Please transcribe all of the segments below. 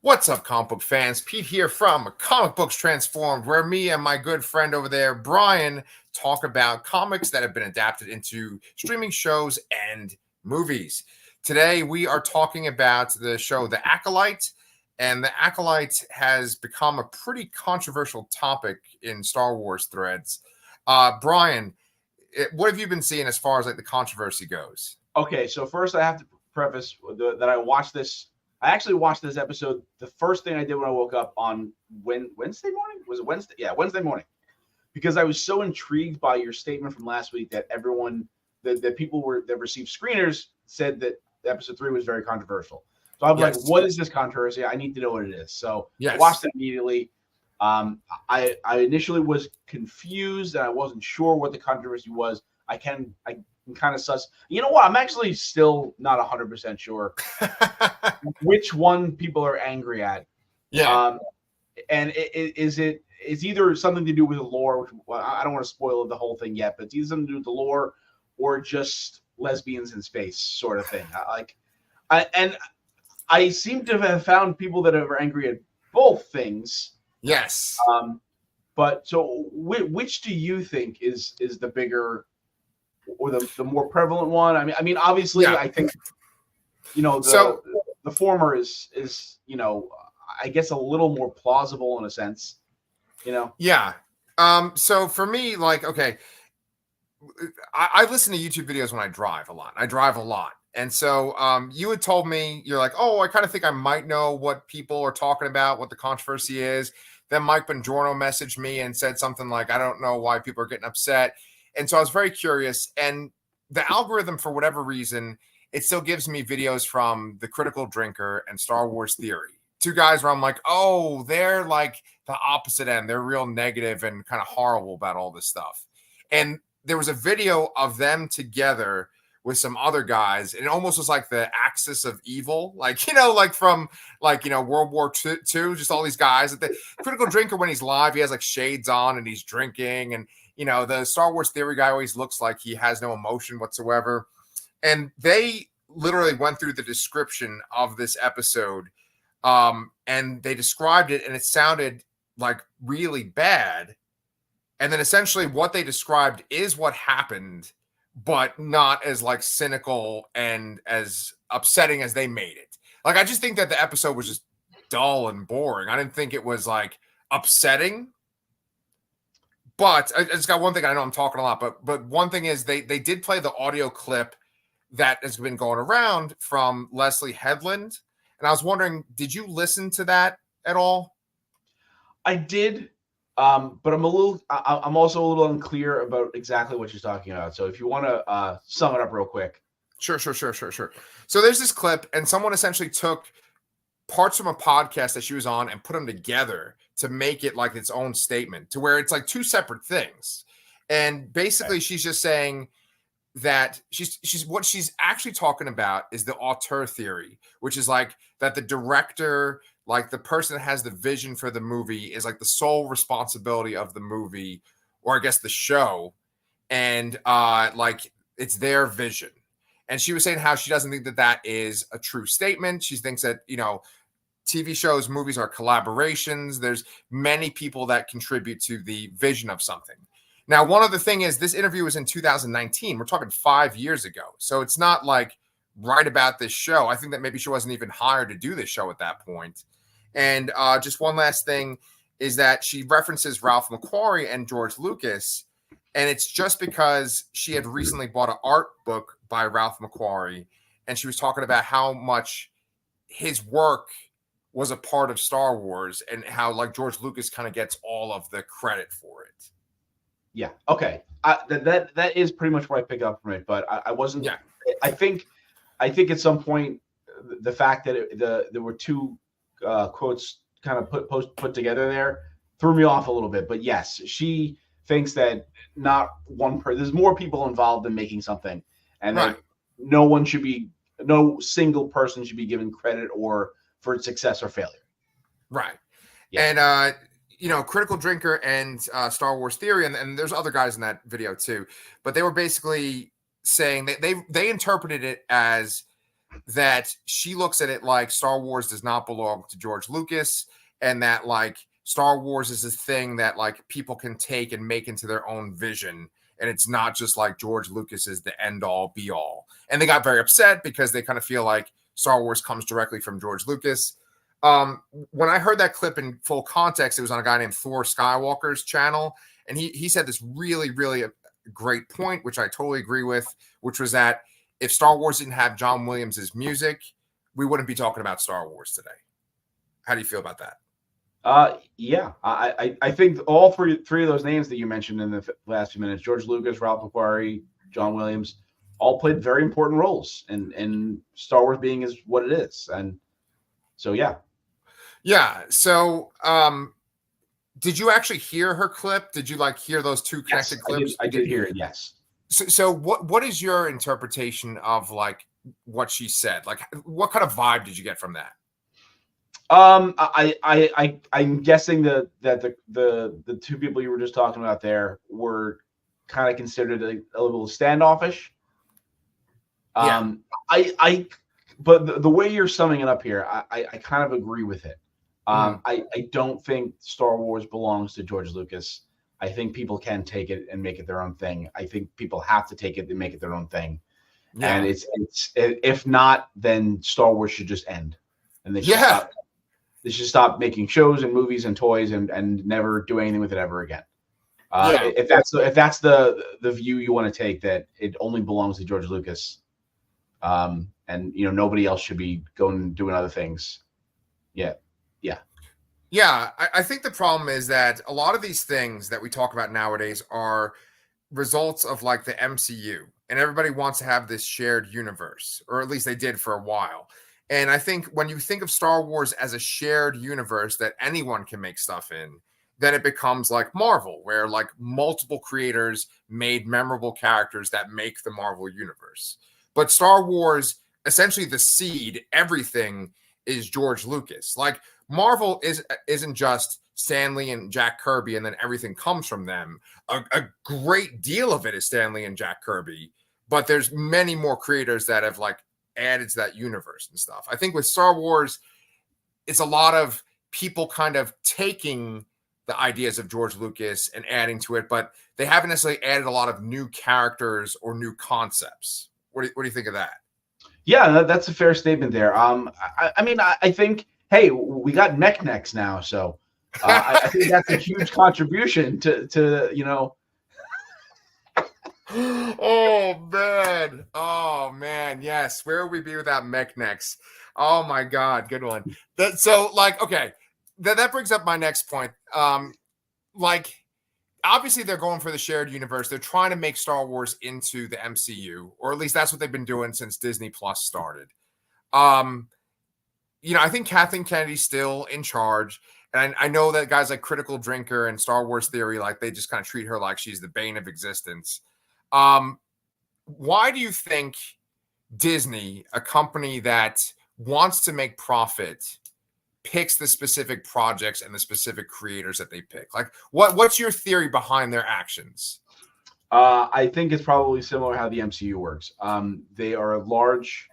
What's up, comic book fans? Pete here from Comic Books Transformed, where me and my good friend over there, Brian, talk about comics that have been adapted into streaming shows and movies. Today, we are talking about the show The Acolyte, and The Acolyte has become a pretty controversial topic in Star Wars threads. Brian, what have you been seeing as far as like the controversy goes? Okay, so first I have to preface that I watched this. I actually watched this episode. The first thing I did when I woke up on Wednesday morning, was it Wednesday? Yeah, Wednesday morning, because I was so intrigued by your statement from last week that everyone, that people that received screeners said that episode 3 was very controversial. So I'm like, what is this controversy? I need to know what it is. So I watched it immediately. I initially was confused and I wasn't sure what the controversy was. I can kind of suss. You know what? I'm actually still not 100% sure which one people are angry at. Yeah. And it's either something to do with the lore, which I don't want to spoil the whole thing yet, but it's either something to do with the lore or just lesbians in space sort of thing. I seem to have found people that are angry at both things. Yes. But so which do you think is the bigger or the more prevalent one? I mean, obviously, I think, the former is I guess a little more plausible in a sense, Yeah. So for me, like, okay, I listen to YouTube videos when I drive a lot. And so you had told me, you're like, oh, I kind of think I might know what people are talking about, what the controversy is. Then Mike Bongiorno messaged me and said something like, I don't know why people are getting upset. And so I was very curious. And the algorithm, for whatever reason, it still gives me videos from The Critical Drinker and Star Wars Theory. Two guys where I'm like, oh, they're like the opposite end. They're real negative and kind of horrible about all this stuff. And there was a video of them together with some other guys. And it almost was like the axis of evil, like from World War II, just all these guys. The Critical Drinker, when he's live, he has like shades on and he's drinking. And, the Star Wars Theory guy always looks like he has no emotion whatsoever. And they literally went through the description of this episode, and they described it, and it sounded like really bad. And then essentially what they described is what happened, but not as like cynical and as upsetting as they made it. Like, I just think that the episode was just dull and boring. I didn't think it was like upsetting. But I just got one thing. I know I'm talking a lot, but one thing is they did play the audio clip that has been going around from Leslie Headland. And I was wondering, did you listen to that at all? I did, but I'm also a little unclear about exactly what you're talking about. So if you want to sum it up real quick. Sure. So there's this clip, and someone essentially took parts from a podcast that she was on and put them together to make it like its own statement, to where it's like two separate things. And basically she's just saying that she's what she's actually talking about is the auteur theory, which is like that the director, like the person that has the vision for the movie, is like the sole responsibility of the movie, or I guess the show, and like it's their vision. And she was saying how she doesn't think that that is a true statement. She thinks that TV shows, movies are collaborations. There's many people that contribute to the vision of something. Now, one other thing is, this interview was in 2019. We're talking 5 years ago. So it's not like right about this show. I think that maybe she wasn't even hired to do this show at that point. And just one last thing is that she references Ralph McQuarrie and George Lucas. And it's just because she had recently bought an art book by Ralph McQuarrie. And she was talking about how much his work was a part of Star Wars and how like George Lucas kind of gets all of the credit for it. Yeah. Okay. That is pretty much what I picked up from it, but I wasn't. Yeah. I think at some point the fact that there were two quotes kind of put together there threw me off a little bit. But yes, she thinks that not one person. There's more people involved in making something, and that no single person should be given credit or for its success or failure. Right. Yeah. And Critical Drinker and Star Wars Theory, and there's other guys in that video too, but they were basically saying that they interpreted it as that she looks at it like Star Wars does not belong to George Lucas, and that like Star Wars is a thing that like people can take and make into their own vision, and it's not just like George Lucas is the end all be all. And they got very upset because they kind of feel like Star Wars comes directly from George Lucas. When I heard that clip in full context, it was on a guy named Thor Skywalker's channel, and he said this really great point, which I totally agree with, which was that if Star Wars didn't have John Williams' music, we wouldn't be talking about Star Wars today. How do you feel about that? Yeah, I think all three of those names that you mentioned in the last few minutes, George Lucas, Ralph McQuarrie, John Williams, all played very important roles in Star Wars being is what it is. And so, yeah. Yeah. So, did you actually hear her clip? Did you like hear those two connected clips? I did hear it. Yes. So what is your interpretation of like what she said? Like, what kind of vibe did you get from that? I'm guessing that the two people you were just talking about there were kind of considered a little standoffish. Yeah. But the way you're summing it up here, I kind of agree with it. I don't think Star Wars belongs to George Lucas. I think people can take it and make it their own thing. I think people have to take it and make it their own thing. Yeah. And it's if not, then Star Wars should just end. And they should stop making shows and movies and toys and never do anything with it ever again. If that's the view you want to take, that it only belongs to George Lucas, and nobody else should be going and doing other things. Yeah, I think the problem is that a lot of these things that we talk about nowadays are results of like the MCU, and everybody wants to have this shared universe, or at least they did for a while. And I think when you think of Star Wars as a shared universe that anyone can make stuff in, then it becomes like Marvel, where like multiple creators made memorable characters that make the Marvel universe. But Star Wars, essentially the seed, everything is George Lucas. Like Marvel isn't just Stan Lee and Jack Kirby, and then everything comes from them. A great deal of it is Stan Lee and Jack Kirby, but there's many more creators that have like added to that universe and stuff. I think with Star Wars, it's a lot of people kind of taking the ideas of George Lucas and adding to it, but they haven't necessarily added a lot of new characters or new concepts. What do you think of that? Yeah, that's a fair statement there. I think, hey, we got mech necks now, so I think that's a huge contribution to. Oh man, yes. Where would we be without mech necks? Oh my God, good one. Okay, that brings up my next point. Like, obviously they're going for the shared universe. They're trying to make Star Wars into the MCU, or at least that's what they've been doing since Disney Plus started. I think Kathleen Kennedy's still in charge. And I know that guys like Critical Drinker and Star Wars Theory, like they just kind of treat her like she's the bane of existence. Why do you think Disney, a company that wants to make profit, picks the specific projects and the specific creators that they pick? Like, what's your theory behind their actions? I think it's probably similar how the MCU works. They are a large,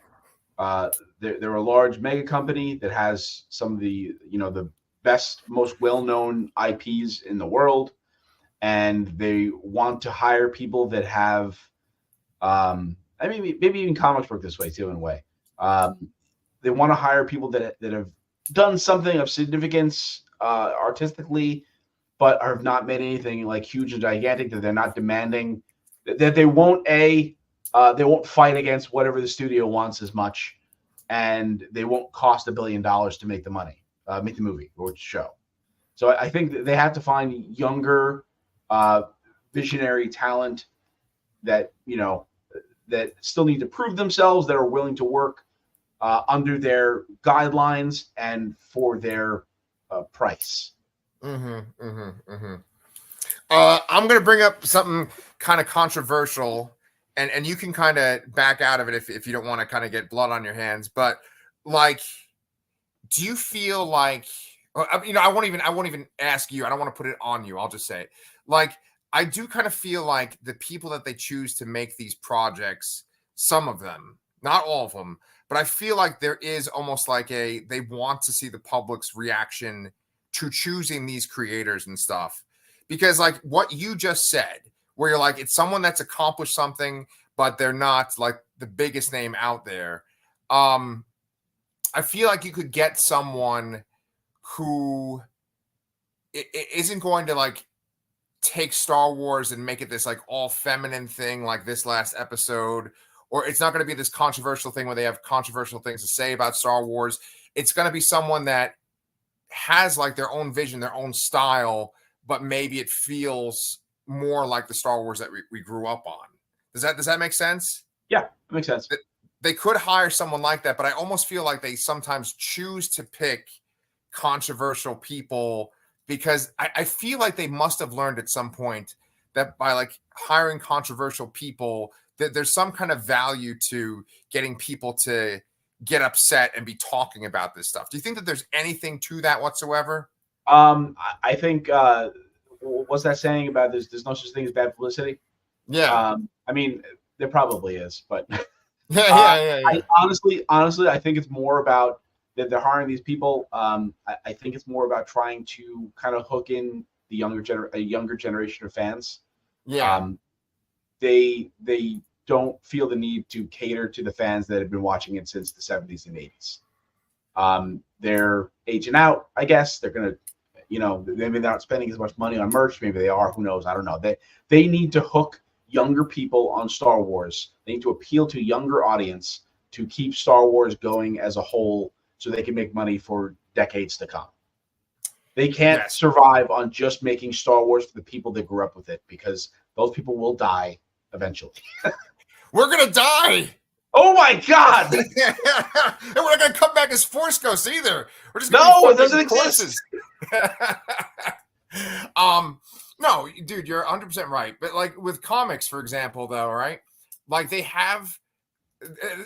they're a large mega company that has some of the the best, most well-known IPs in the world, and they want to hire people that have, maybe even comics work this way too in a way. They want to hire people that have done something of significance artistically, but have not made anything like huge and gigantic, that they're not demanding, that they won't fight against whatever the studio wants as much, and they won't cost $1 billion to make the movie or show. So I think that they have to find younger, visionary talent that that still need to prove themselves, that are willing to work under their guidelines and for their price. I'm going to bring up something kind of controversial, and you can kind of back out of it if you don't want to kind of get blood on your hands. But like, do you feel like, I won't even ask you. I don't want to put it on you. I'll just say it. Like, I do kind of feel like the people that they choose to make these projects, some of them, not all of them, but I feel like there is almost like they want to see the public's reaction to choosing these creators and stuff. Because like what you just said, where you're like, it's someone that's accomplished something, but they're not like the biggest name out there. I feel like you could get someone who isn't going to like take Star Wars and make it this like all feminine thing like this last episode, or it's not going to be this controversial thing where they have controversial things to say about Star Wars. It's going to be someone that has like their own vision, their own style, but maybe it feels more like the Star Wars that we grew up on. Does that make sense? Yeah, it makes sense. They could hire someone like that, but I almost feel like they sometimes choose to pick controversial people because I feel like they must have learned at some point that by like hiring controversial people, that there's some kind of value to getting people to get upset and be talking about this stuff. Do you think that there's anything to that whatsoever? I think what's that saying about there's no such thing as bad publicity? Yeah. I mean, there probably is, but yeah. I honestly, I think it's more about that they're hiring these people. I think it's more about trying to kind of hook in the younger generation of fans. Yeah. They don't feel the need to cater to the fans that have been watching it since the 70s and 80s. They're aging out, I guess. They're gonna, maybe they're not spending as much money on merch. Maybe they are. Who knows? I don't know. They need to hook younger people on Star Wars. They need to appeal to a younger audience to keep Star Wars going as a whole, so they can make money for decades to come. They can't survive on just making Star Wars for the people that grew up with it, because those people will die eventually. We're gonna die. Oh my God! And we're not gonna come back as Force Ghosts either. We're just it doesn't exist. No, dude, you're 100% right. But like with comics, for example, though, right? Like they have,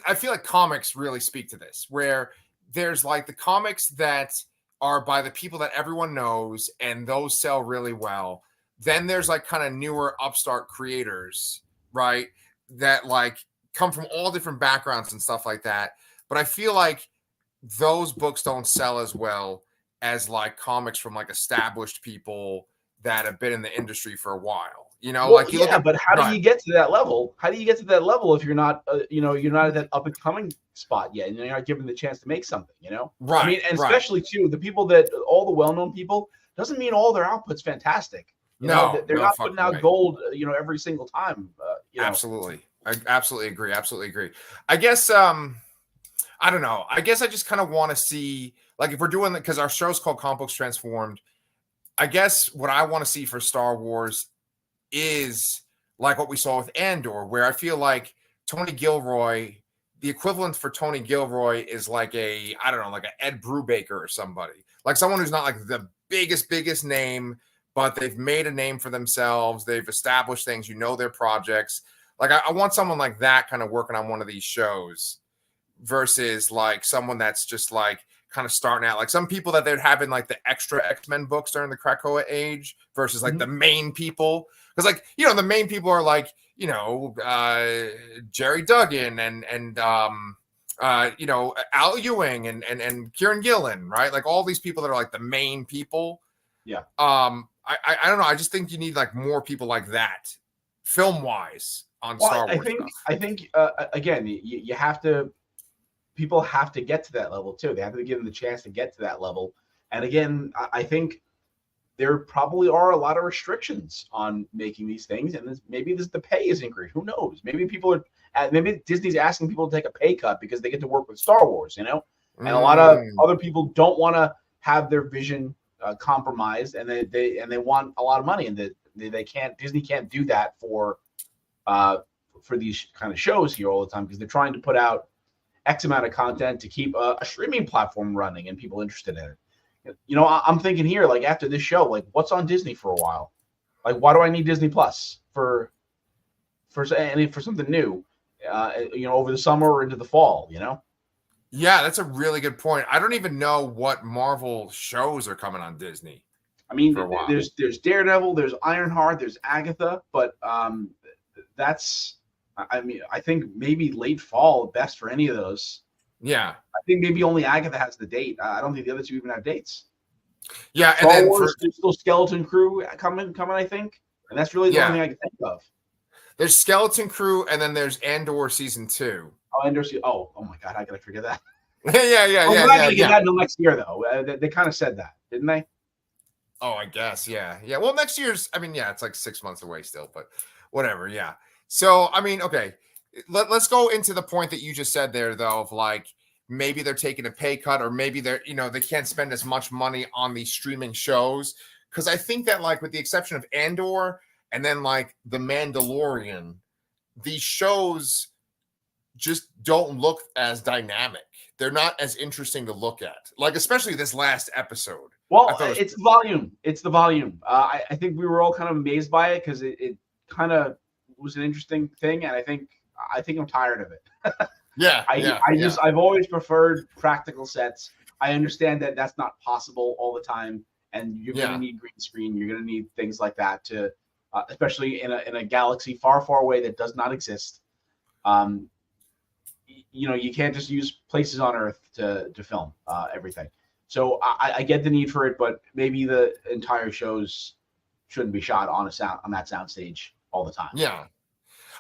I feel like comics really speak to this, where there's like the comics that are by the people that everyone knows, and those sell really well. Then there's like kind of newer upstart creators, right? That like come from all different backgrounds and stuff like that. But I feel like those books don't sell as well as like comics from like established people that have been in the industry for a while. Like you look at, but how do you get to that level? How do you get to that level if you're not, you're not at that up and coming spot yet, and you're not given the chance to make something, Right. I mean, and especially too, the people that all the well-known people, doesn't mean all their output's fantastic. They're not putting out gold, every single time. Absolutely. I absolutely agree. I guess, I don't know. I guess I just kind of want to see, like, if we're doing that, because our show's called Comic Books Transformed. I guess what I want to see for Star Wars is like what we saw with Andor, where I feel like Tony Gilroy, the equivalent for Tony Gilroy is like I don't know, like an Ed Brubaker or somebody, like someone who's not like the biggest name, but they've made a name for themselves. They've established things, their projects. Like I want someone like that kind of working on one of these shows versus like someone that's just like kind of starting out, like some people that they'd have in like the extra X-Men books during the Krakoa age versus like the main people. Because like, the main people are like, Jerry Duggan and Al Ewing and Kieran Gillen, right? Like all these people that are like the main people. Yeah. I don't know. I just think you need like more people like that film wise on Star Wars. I think again, you have to, people have to get to that level too. They have to give them the chance to get to that level. And again, I think there probably are a lot of restrictions on making these things, and maybe the pay is increased. Who knows? Maybe maybe Disney's asking people to take a pay cut because they get to work with Star Wars, and a lot of other people don't want to have their vision compromised, and they want a lot of money, and Disney can't do that for these kind of shows here all the time, because they're trying to put out X amount of content to keep a streaming platform running and people interested in it. I'm thinking here, like after this show, like what's on Disney for a while? Like, why do I need Disney Plus for something new, over the summer or into the fall, Yeah, that's a really good point. I don't even know what Marvel shows are coming on Disney. I mean, there's Daredevil, there's Ironheart, there's Agatha, but I think maybe late fall best for any of those. Yeah. I think maybe only Agatha has the date. I don't think the other two even have dates. Yeah, and Star then Wars, there's still Skeleton Crew coming, I think, and that's really the only yeah, thing I can think of. there's Skeleton Crew, and then there's Andor season 2. Oh, Endor. Oh my God, how could I forget that? Yeah. We're not going to get that until next year, though. They kind of said that, didn't they? Oh, I guess, yeah. Well, next year's, I mean, yeah, it's like 6 months away still, but whatever, yeah. So, I mean, okay, let's go into the point that you just said there, though, of like maybe they're taking a pay cut, or maybe they're, they can't spend as much money on these streaming shows. Because I think that, like, with the exception of Andor and then like The Mandalorian, these shows just don't look as dynamic. They're not as interesting to look at. Like, especially this last episode. Well, it's the volume. It's the volume. I think we were all kind of amazed by it because it kind of was an interesting thing, and I think I'm tired of it. Yeah, I've always preferred practical sets. I understand that that's not possible all the time, and you're going to need green screen. You're going to need things like that to, especially in a galaxy far, far away that does not exist. You can't just use places on Earth to film everything. So I get the need for it, but maybe the entire shows shouldn't be shot on that soundstage all the time. Yeah.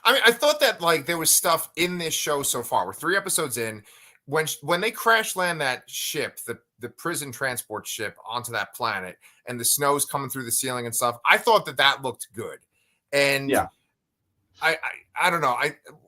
I mean, I thought that like there was stuff in this show so far. We're 3 episodes in. When they crash land that ship, the prison transport ship, onto that planet, and the snow's coming through the ceiling and stuff, I thought that looked good. And yeah, I don't know.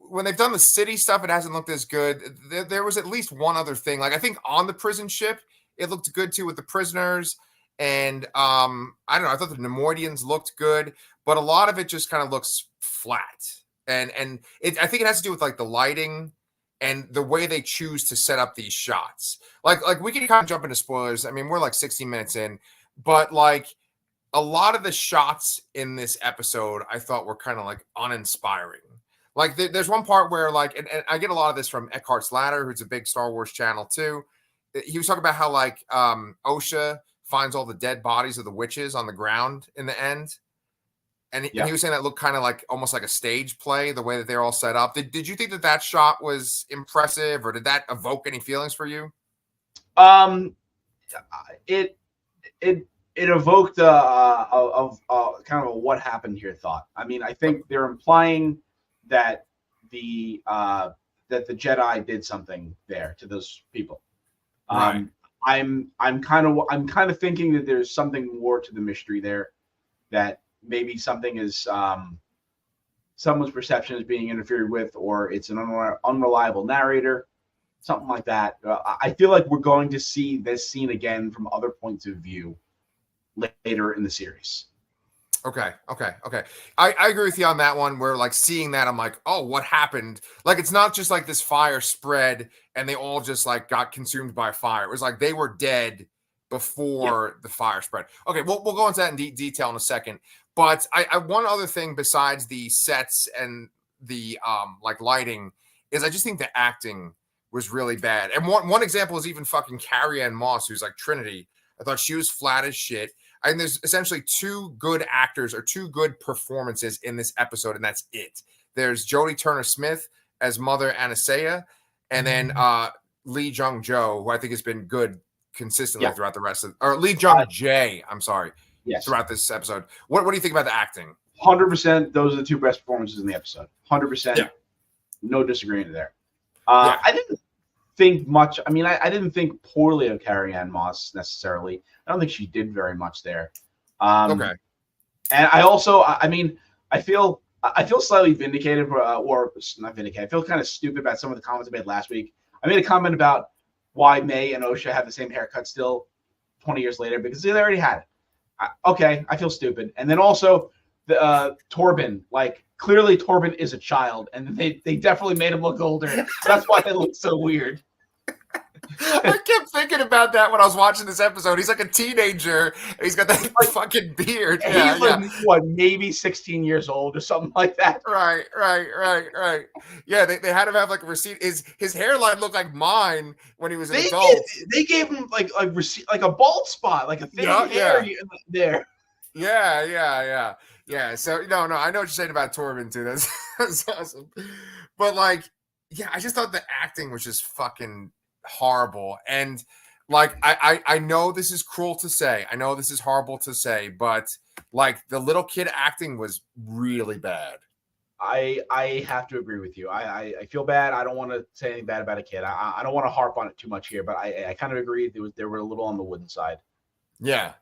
When they've done the city stuff, it hasn't looked as good. There was at least one other thing. Like I think on the prison ship, it looked good too with the prisoners. And I don't know. I thought the Nemoidians looked good, but a lot of it just kind of looks flat. And I think it has to do with like the lighting and the way they choose to set up these shots. Like we can kind of jump into spoilers. I mean, we're like 16 minutes in, but like a lot of the shots in this episode I thought were kind of like uninspiring. Like there's one part where like, and I get a lot of this from Eckhart's Ladder, who's a big Star Wars channel too. He was talking about how like OSHA finds all the dead bodies of the witches on the ground in the end. And he was saying that looked kind of like almost like a stage play, the way that they're all set up. Did you think that shot was impressive, or did that evoke any feelings for you? It evoked a kind of a what happened here thought. I mean, I think they're implying that the Jedi did something there to those people. Right. I'm kind of thinking that there's something more to the mystery there, that maybe something is someone's perception is being interfered with, or it's an unreliable narrator, something like that. I feel like we're going to see this scene again from other points of view later in the series. Okay. I agree with you on that one, where like seeing that, I'm like, oh, what happened? Like, it's not just like this fire spread and they all just like got consumed by fire. It was like they were dead before the fire spread. Okay, we'll go into that in detail in a second. But I one other thing besides the sets and the like lighting is I just think the acting was really bad. And one example is even fucking Carrie-Anne Moss, who's like Trinity. I thought she was flat as shit. And there's essentially 2 good actors or 2 good performances in this episode, and that's it. There's Jodie Turner-Smith as Mother Anastasia, and then Lee Jung-jo, who I think has been good consistently throughout the rest of, or Lee Jung-jae, I'm sorry, throughout this episode. What do you think about the acting? 100%. Those are the 2 best performances in the episode. 100%. Yeah. No disagreement there. I didn't think much. I mean, I didn't think poorly of Carrie-Anne Moss necessarily. I don't think she did very much there. Okay. And I also, I mean, I feel slightly vindicated, or not vindicated. I feel kind of stupid about some of the comments I made last week. I made a comment about why May and OSHA have the same haircut still 20 years later, because they already had it. Okay, I feel stupid. And then also the Torben, like clearly Torben is a child, and they definitely made him look older. That's why they look so weird. I kept thinking about that when I was watching this episode. He's like a teenager. And he's got that fucking beard. He's like, what, maybe 16 years old or something like that. Right. Yeah, they had him have like a receipt. His hairline looked like mine when he was an adult. They gave him like a bald spot, like a thin hair there. Yeah. So no, I know what you're saying about Torben too. That's awesome. But like, yeah, I just thought the acting was just fucking horrible. And like I know this is cruel to say. I know this is horrible to say, but like the little kid acting was really bad. I have to agree with you. I feel bad. I don't want to say anything bad about a kid. I don't want to harp on it too much here, but I kind of agree. They were a little on the wooden side. Yeah.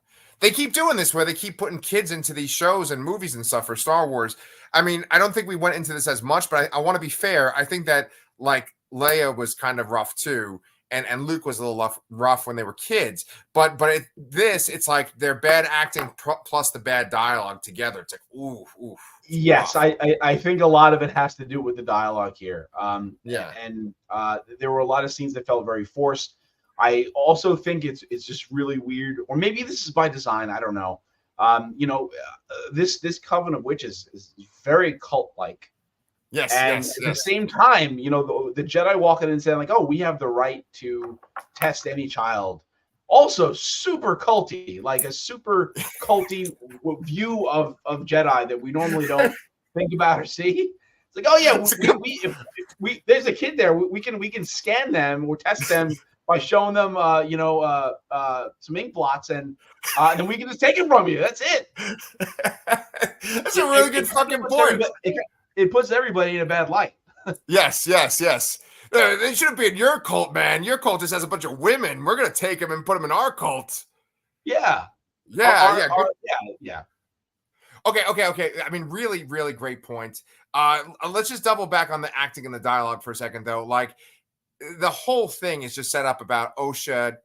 They keep doing this where they keep putting kids into these shows and movies and stuff for Star Wars. I mean, I don't think we went into this as much, but I want to be fair. I think that like Leia was kind of rough too, and Luke was a little rough when they were kids. But it's like their bad acting plus the bad dialogue together. It's like ooh. Yes, I think a lot of it has to do with the dialogue here. Yeah. And there were a lot of scenes that felt very forced. I also think it's just really weird, or maybe this is by design. I don't know. This Coven of Witches is very cult like. Yes. And yes. at the same time, the Jedi walking in and saying like, "Oh, we have the right to test any child." Also, super culty, like a super culty view of Jedi that we normally don't think about or see. It's like, oh yeah, if we there's a kid there, we can scan them or test them by showing them, some ink blots, and then we can just take it from you. That's it. That's a really good fucking point. It puts everybody in a bad light. Yes. They shouldn't be in your cult, man. Your cult just has a bunch of women. We're gonna take them and put them in our cult. Yeah. Yeah. Yeah. Okay. I mean, really, really great point. Let's just double back on the acting and the dialogue for a second, though. Like, the whole thing is just set up about Osha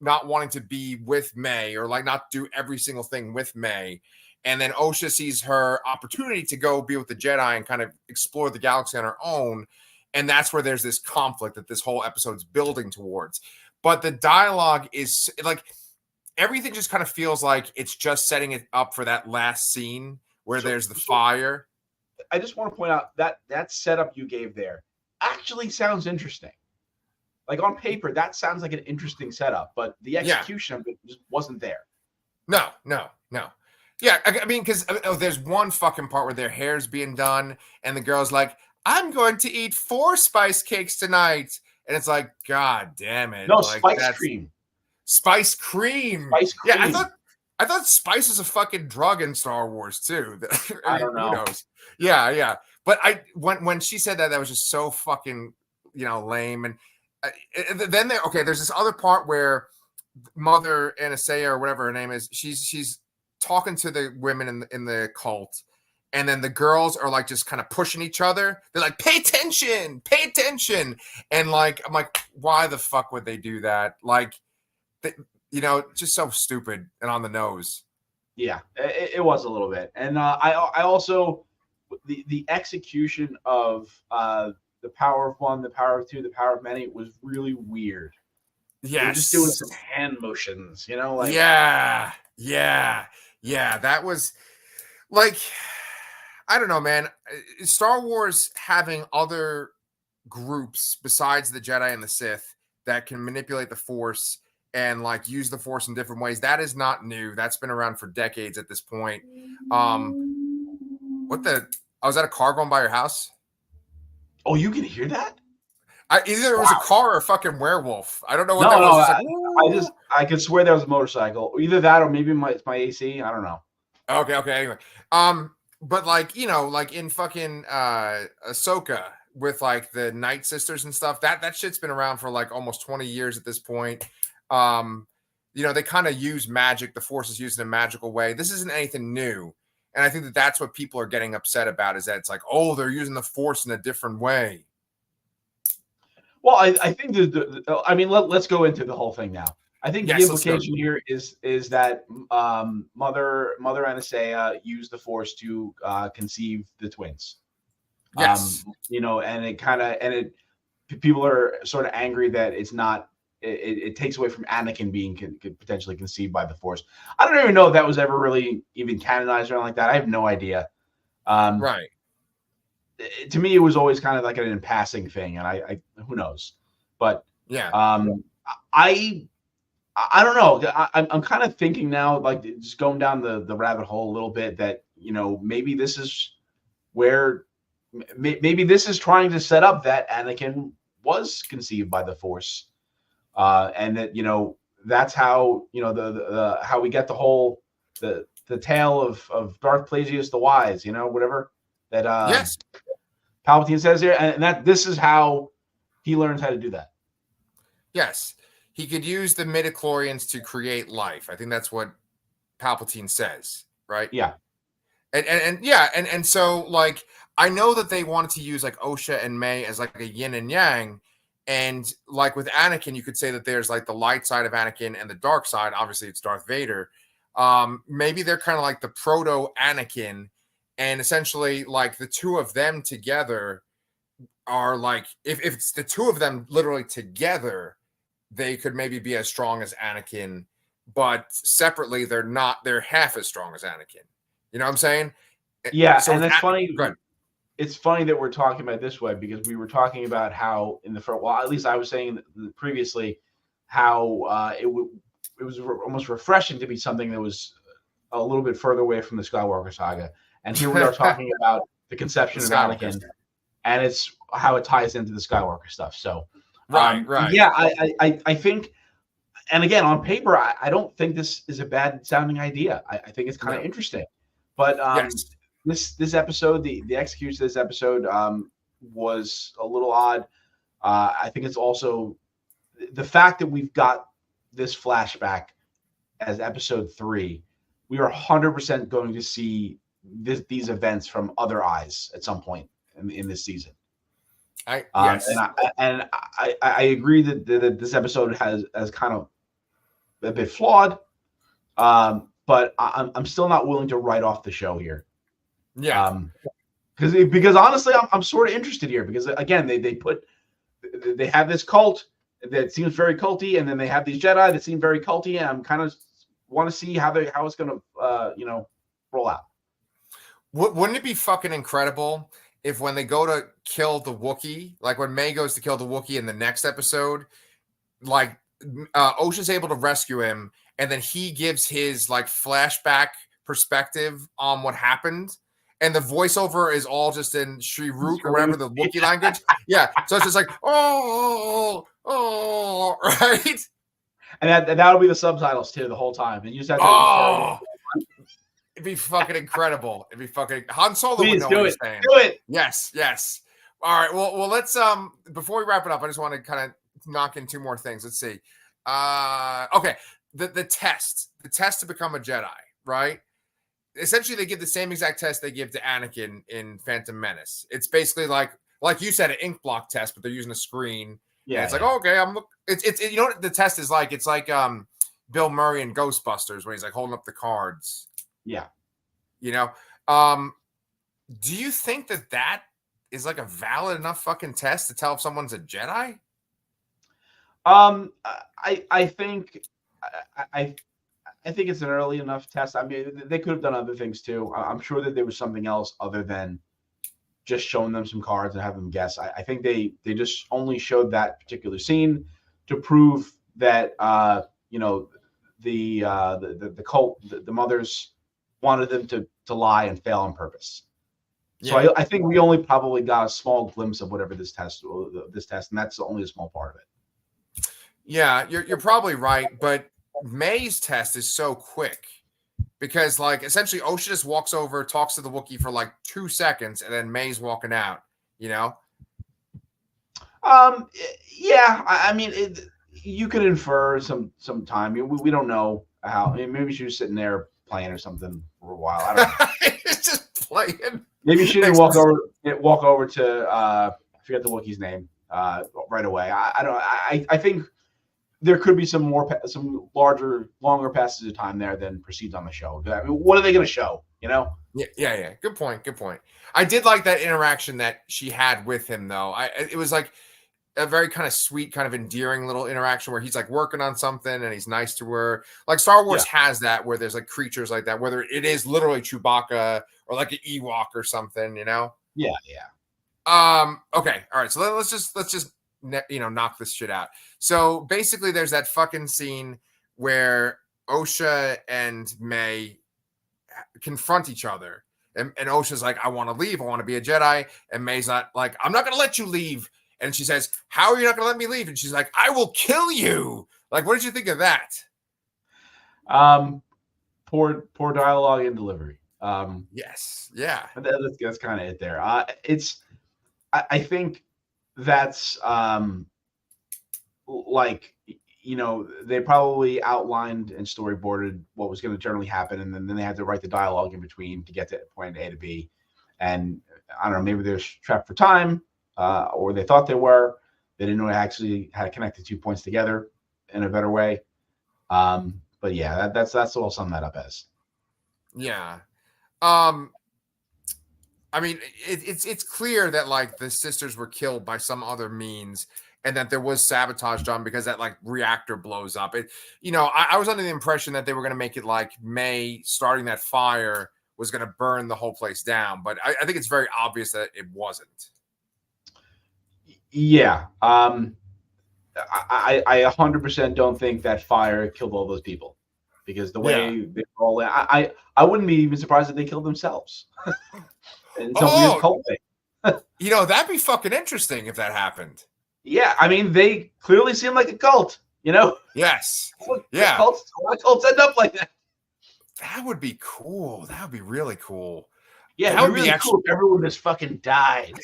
not wanting to be with May, or like not do every single thing with May. And then Osha sees her opportunity to go be with the Jedi and kind of explore the galaxy on her own. And that's where there's this conflict that this whole episode's building towards. But the dialogue is like, everything just kind of feels like it's just setting it up for that last scene where there's the fire. I just want to point out that setup you gave there actually sounds interesting. Like on paper, that sounds like an interesting setup, but the execution of it just wasn't there. No. Yeah, I mean, because there's one fucking part where their hair's being done, and the girl's like, "I'm going to eat 4 spice cakes tonight," and it's like, God damn it! No, like, spice cream. Spice cream. Spice cream. Yeah, I thought spice is a fucking drug in Star Wars too. I don't know. Who knows? Yeah. But when she said that was just so fucking lame. And then there's this other part where Mother Anastasia, or whatever her name is, she's talking to the women in the cult, and then the girls are like just kind of pushing each other. They're like, pay attention, and like I'm like, why the fuck would they do that? Like, just so stupid and on the nose. Yeah, it was a little bit. And I also the execution of the power of one, the power of two, the power of many was really weird. Yes. They're just doing some hand motions, like yeah. That was like, I don't know, man. Star Wars having other groups besides the Jedi and the Sith that can manipulate the Force and like use the Force in different ways, that is not new. That's been around for decades at this point. Was that a car going by your house? Oh, you can hear that? Either it was a car or a fucking werewolf. I don't know what that was. I could swear that was a motorcycle. Either that or maybe it's my AC. I don't know. Okay. Anyway, but like like in fucking Ahsoka with like the Night Sisters and stuff, that shit's been around for like almost 20 years at this point. They kind of use magic. The Force is used in a magical way. This isn't anything new, and I think that's what people are getting upset about, is that it's like, oh, they're using the Force in a different way. Well, I think let's go into the whole thing now. I think the implication here is that Mother Anastasia used the Force to conceive the twins. Yes. And people are sort of angry that it's not. It takes away from Anakin being potentially conceived by the Force. I don't even know if that was ever really even canonized or anything like that. I have no idea. Right. To me, it was always kind of like an in passing thing, and I who knows, but yeah. I don't know. I'm kind of thinking now, like just going down the rabbit hole a little bit, that maybe this is where maybe this is trying to set up that Anakin was conceived by the Force. and that that's how the how we get the whole the tale of Darth Plagueis the Wise, whatever that Yes. Palpatine says here, and that this is how he learns how to do that. Yes. He could use the midichlorians to create life. I think that's what Palpatine says, right? Yeah. And so like I know that they wanted to use like Osha and May as like a yin and yang, and like with Anakin, you could say that there's like the light side of Anakin and the dark side. Obviously, it's Darth Vader. Maybe they're kind of like the proto Anakin, and essentially like the two of them together are like if it's the two of them literally together, they could maybe be as strong as Anakin, but separately they're not. They're half as strong as Anakin. You know what I'm saying? Yeah, So and that's funny. Go ahead. It's funny that we're talking about it this way because we were talking about how in the first, well, at least I was saying previously, how it was almost refreshing to be something that was a little bit further away from the Skywalker saga, and here we are talking about the conception of Anakin, and it's how it ties into the Skywalker stuff. So, right. Yeah, I think, and again, on paper, I don't think this is a bad sounding idea. I think it's kind of interesting, but yes. This episode, the execution of this episode was a little odd. I think it's also the fact that we've got this flashback as episode 3. We are 100% going to see these events from other eyes at some point in this season. Yes, and I agree that this episode has kind of a bit flawed, but I'm still not willing to write off the show here. Yeah. Because honestly, I'm sort of interested here because again, they have this cult that seems very culty, and then they have these Jedi that seem very culty, and I'm kind of want to see how it's going to roll out. Wouldn't it be fucking incredible if when they go to kill the Wookiee, like when May goes to kill the Wookiee in the next episode, like Osha's able to rescue him, and then he gives his like flashback perspective on what happened. And the voiceover is all just in Shrirook or whatever the Wookiee language. Yeah. So it's just like, oh, right? And that'll be the subtitles too the whole time. And you just have to it'd be fucking incredible. It'd be fucking Han Solo Please, would know what he's saying. Do it. Yes. All right. Well, let's before we wrap it up, I just want to kind of knock in 2 more things. Let's see. Okay. The test to become a Jedi, right? Essentially, they give the same exact test they give to Anakin in Phantom Menace. It's basically like you said, an ink block test, but they're using a screen. Yeah, it's like, oh, okay, it's you know what the test is like? It's like Bill Murray in Ghostbusters when he's like holding up the cards. Yeah, you know. Do you think that is like a valid enough fucking test to tell if someone's a Jedi? I think I think it's an early enough test. I mean, they could have done other things too. I'm sure that there was something else other than just showing them some cards and have them guess. I think they just only showed that particular scene to prove that the cult, the mothers wanted them to lie and fail on purpose. Yeah. So I think we only probably got a small glimpse of whatever this test, and that's only a small part of it. Yeah, you're probably right, but May's test is so quick because like essentially Osha just walks over, talks to the Wookiee for like 2 seconds, and then May's walking out, you know? Yeah, I mean, you could infer some time. We don't know how. I mean, maybe she was sitting there playing or something for a while. I don't know. It's just playing. Maybe she didn't walk over to I forget the Wookiee's name right away. I think there could be some longer passages of time there than proceeds on the show. I mean, what are they going to show? You know? Yeah. Good point. I did like that interaction that she had with him, though. It was like a very kind of sweet, kind of endearing little interaction where he's like working on something and he's nice to her. Like Star Wars has that where there's like creatures like that, whether it is literally Chewbacca or like an Ewok or something, you know? Yeah. Okay. All right. So let's just knock this shit out. So basically there's that fucking scene where Osha and May confront each other, and Osha's like, I want to leave, I want to be a Jedi, and May's not like, I'm not gonna let you leave. And she says, "How are you not going to let me leave?" And she's like, "I will kill you." Like, what did you think of that? Poor dialogue and delivery. Yes. Yeah. That's kind of it there. I think that's like, they probably outlined and storyboarded what was going to generally happen, and then they had to write the dialogue in between to get to point A to B. And I don't know, maybe they're strapped for time, or they thought they were. They didn't know actually how to connect the 2 points together in a better way. But yeah, that's what I'll sum that up as. Yeah. I mean, it's clear that like the sisters were killed by some other means, and that there was sabotage done because that like reactor blows up. I was under the impression that they were going to make it like May starting that fire was going to burn the whole place down, but I think it's very obvious that it wasn't. Yeah. I 100% don't think that fire killed all those people, because the way they roll in, I wouldn't be even surprised if they killed themselves. And some weird cult thing. That'd be fucking interesting if that happened. Yeah, I mean, they clearly seem like a cult, Yes. Yeah. A lot of cults end up like that. That would be cool. That would be really cool. Yeah, that would be really cool if everyone just fucking died.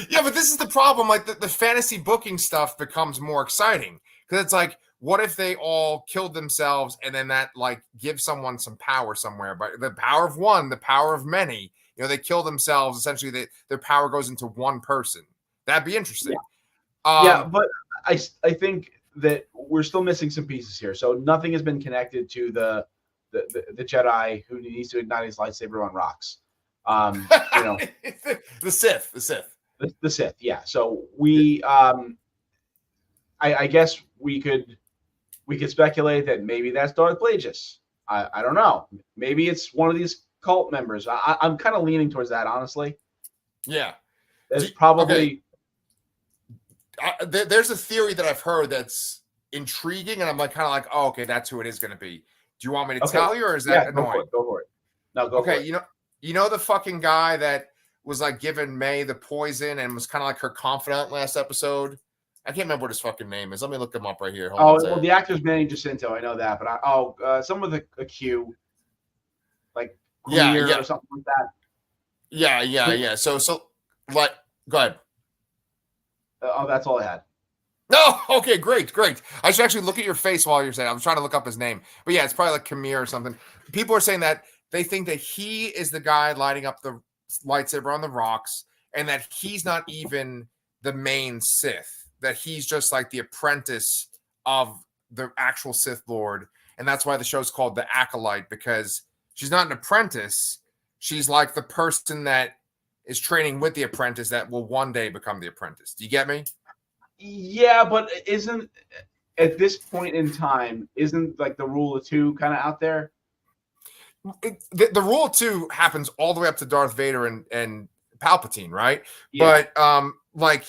Yeah, but this is the problem. Like the fantasy booking stuff becomes more exciting because it's like, what if they all killed themselves and then that like gives someone some power somewhere? But the power of one, the power of many. They kill themselves. Essentially, their power goes into one person. That'd be interesting. Yeah, but I think that we're still missing some pieces here. So nothing has been connected to the Jedi who needs to ignite his lightsaber on rocks. The Sith. The Sith, yeah. So we, I guess we could speculate that maybe that's Darth Plagueis. I don't know. Maybe it's one of these cult members. I'm kind of leaning towards that, honestly. Yeah, there's probably. Okay. There's a theory that I've heard that's intriguing, and I'm like kind of like, oh, okay, that's who it is going to be. Do you want me to tell you, or is that annoying? Go for it. No, go for it. You know the fucking guy that was like giving May the poison and was kind of like her confidant last episode. I can't remember what his fucking name is. Let me look him up right here. Well, the actor's Manny Jacinto. I know that, but some with a Q, like queer or something like that. Yeah. So like, go ahead. That's all I had. No, okay, great. I should actually look at your face while you're saying. I'm trying to look up his name, but yeah, it's probably like Kamir or something. People are saying that they think that he is the guy lighting up the lightsaber on the rocks, and that he's not even the main Sith. That he's just like the apprentice of the actual Sith Lord, and that's why the show's called The Acolyte, because she's not an apprentice. She's like the person that is training with the apprentice that will one day become the apprentice. Do you get me? Yeah, but isn't at this point in time, isn't like the rule of two kind of out there? The rule of two happens all the way up to Darth Vader and Palpatine, right? Yeah. But like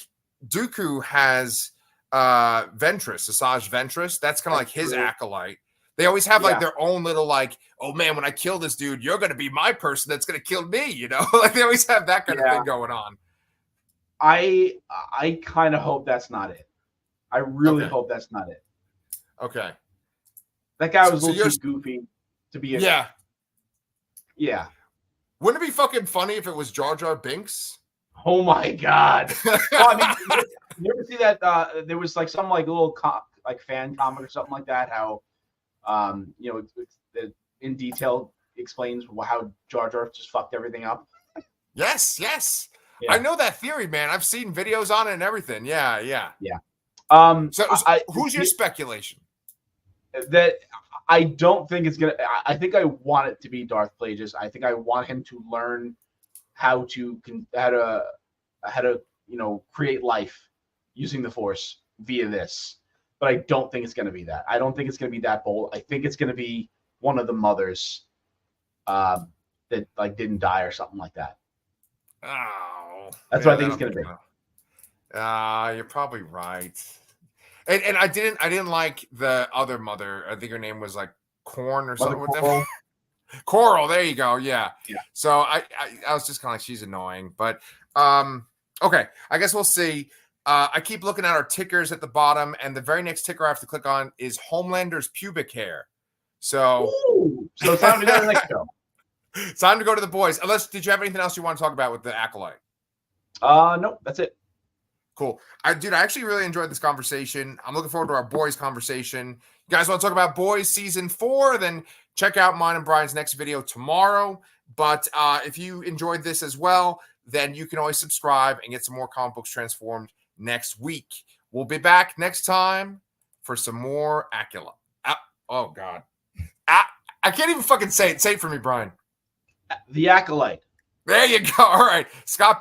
Dooku has Ventress, Asajj Ventress. That's kind of like his acolyte. They always have like their own little like, oh man, when I kill this dude, you're gonna be my person that's gonna kill me, Like they always have that kind of thing going on. I kind of hope that's not it. I really hope that's not it. Okay. That guy was a little too goofy to be a Yeah. Wouldn't it be fucking funny if it was Jar Jar Binks? Oh my god. Well, I mean, you ever see that there was like some like little fan comic or something like that, how it in detail explains how Jar Jar just fucked everything up. Yes. Yeah. I know that theory, man. I've seen videos on it and everything. Yeah. So who's your speculation? That I don't think it's gonna. I think I want it to be Darth Plagueis. I think I want him to learn how to create life using the Force via this. But I don't think it's going to be that. I don't think it's going to be that bold. I think it's going to be one of the mothers that like didn't die or something like that. Oh, that's what I think it's going to be. You're probably right. And I didn't like the other mother. I think her name was like Corn or something. Coral. Coral, there you go. Yeah. So I was just kind of like, she's annoying, but Okay, I guess we'll see. I keep looking at our tickers at the bottom, and the very next ticker I have to click on is Homelander's pubic hair. So, Ooh, so time to go to the next show. it's time to go to the boys. Unless, did you have anything else you want to talk about with the Acolyte? Nope, that's it. Cool. I actually really enjoyed this conversation. I'm looking forward to our boys conversation. You guys want to talk about boys season 4? Then check out mine and Brian's next video tomorrow. But if you enjoyed this as well, then you can always subscribe and get some more Comic Books Transformed next week. We'll be back next time for some more Acolyte. Oh, God. I can't even fucking say it. Say it for me, Brian. The Acolyte. There you go. All right. Scott